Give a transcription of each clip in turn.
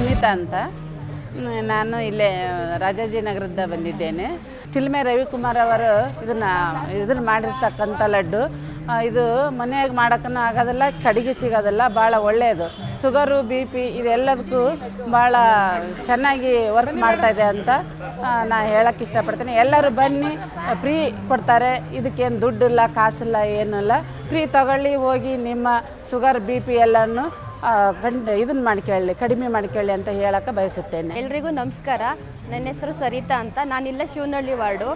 ಸುನೀತಾ ಅಂತ. ನಾನು ಇಲ್ಲೇ ರಾಜಾಜಿನಗರದಿಂದ ಬಂದಿದ್ದೇನೆ. ಚಿಲ್ಮೆ ರವಿಕುಮಾರ್ ಅವರು ಇದನ್ನು ಮಾಡಿರ್ತಕ್ಕಂಥ ಲಡ್ಡು ಇದು ಮನೆಯಾಗ ಮಾಡೋಕ್ಕೂ ಆಗೋದಿಲ್ಲ, ಕಡೆಗೆ ಸಿಗೋದಿಲ್ಲ. ಭಾಳ ಒಳ್ಳೆಯದು. ಶುಗರು, ಬಿ ಪಿ ಇದೆಲ್ಲದಕ್ಕೂ ಭಾಳ ಚೆನ್ನಾಗಿ ವರ್ಕ್ ಮಾಡ್ತಾಯಿದೆ ಅಂತ ನಾನು ಹೇಳೋಕ್ಕೆ ಇಷ್ಟಪಡ್ತೀನಿ. ಎಲ್ಲರೂ ಬನ್ನಿ, ಫ್ರೀ ಕೊಡ್ತಾರೆ. ಇದಕ್ಕೇನು ದುಡ್ಡಿಲ್ಲ, ಕಾಸಿಲ್ಲ, ಏನಿಲ್ಲ. ಫ್ರೀ ತಗೊಳ್ಳಿ, ಹೋಗಿ ನಿಮ್ಮ ಶುಗರ್ ಬಿ ಪಿ ಎಲ್ಲನೂ ಇದನ್ನು ಮಾಡ್ಕೊಳ್ಳಿ, ಕಡಿಮೆ ಮಾಡ್ಕೊಳ್ಳಿ ಅಂತ ಹೇಳೋಕ್ಕೆ ಬಯಸುತ್ತೇನೆ. ಎಲ್ರಿಗೂ ನಮಸ್ಕಾರ. ನನ್ನ ಹೆಸರು ಸರಿತಾ ಅಂತ. ನಾನಿಲ್ಲ ಶಿವನಹಳ್ಳಿ ವಾರ್ಡು.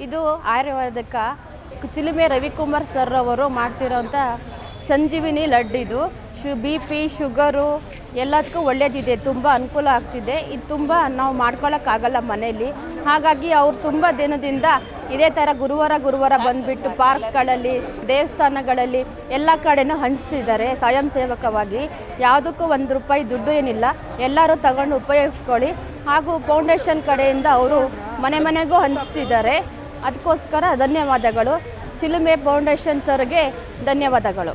ಇದು ಆಯುರ್ವೇದಕ ಚಿಲುಮೆ ರವಿಕುಮಾರ್ ಸರ್ ಅವರು ಮಾಡ್ತಿರೋಂಥ ಸಂಜೀವಿನಿ ಲಡ್ಡು. ಇದು ಬಿ ಪಿ ಶುಗರು ಎಲ್ಲದಕ್ಕೂ ಒಳ್ಳೆಯದಿದೆ, ತುಂಬ ಅನುಕೂಲ ಆಗ್ತಿದೆ. ಇದು ತುಂಬ ನಾವು ಮಾಡ್ಕೊಳ್ಳೋಕ್ಕಾಗಲ್ಲ ಮನೆಯಲ್ಲಿ. ಹಾಗಾಗಿ ಅವ್ರು ತುಂಬ ದಿನದಿಂದ ಇದೇ ಥರ ಗುರುವಾರ ಬಂದುಬಿಟ್ಟು ಪಾರ್ಕ್ಗಳಲ್ಲಿ, ದೇವಸ್ಥಾನಗಳಲ್ಲಿ ಎಲ್ಲ ಕಡೆನೂ ಹಂಚ್ತಿದ್ದಾರೆ ಸ್ವಯಂ ಸೇವಕವಾಗಿ. ಯಾವುದಕ್ಕೂ ₹1 ದುಡ್ಡು ಏನಿಲ್ಲ. ಎಲ್ಲರೂ ತಗೊಂಡು ಉಪಯೋಗಿಸ್ಕೊಳ್ಳಿ. ಹಾಗೂ ಫೌಂಡೇಶನ್ ಕಡೆಯಿಂದ ಅವರು ಮನೆಗೂ ಹಂಚ್ತಿದ್ದಾರೆ. ಅದಕ್ಕೋಸ್ಕರ ಧನ್ಯವಾದಗಳು. ಚಿಲುಮೆ ಫೌಂಡೇಶನ್ ಸರ್ಗೆ ಧನ್ಯವಾದಗಳು.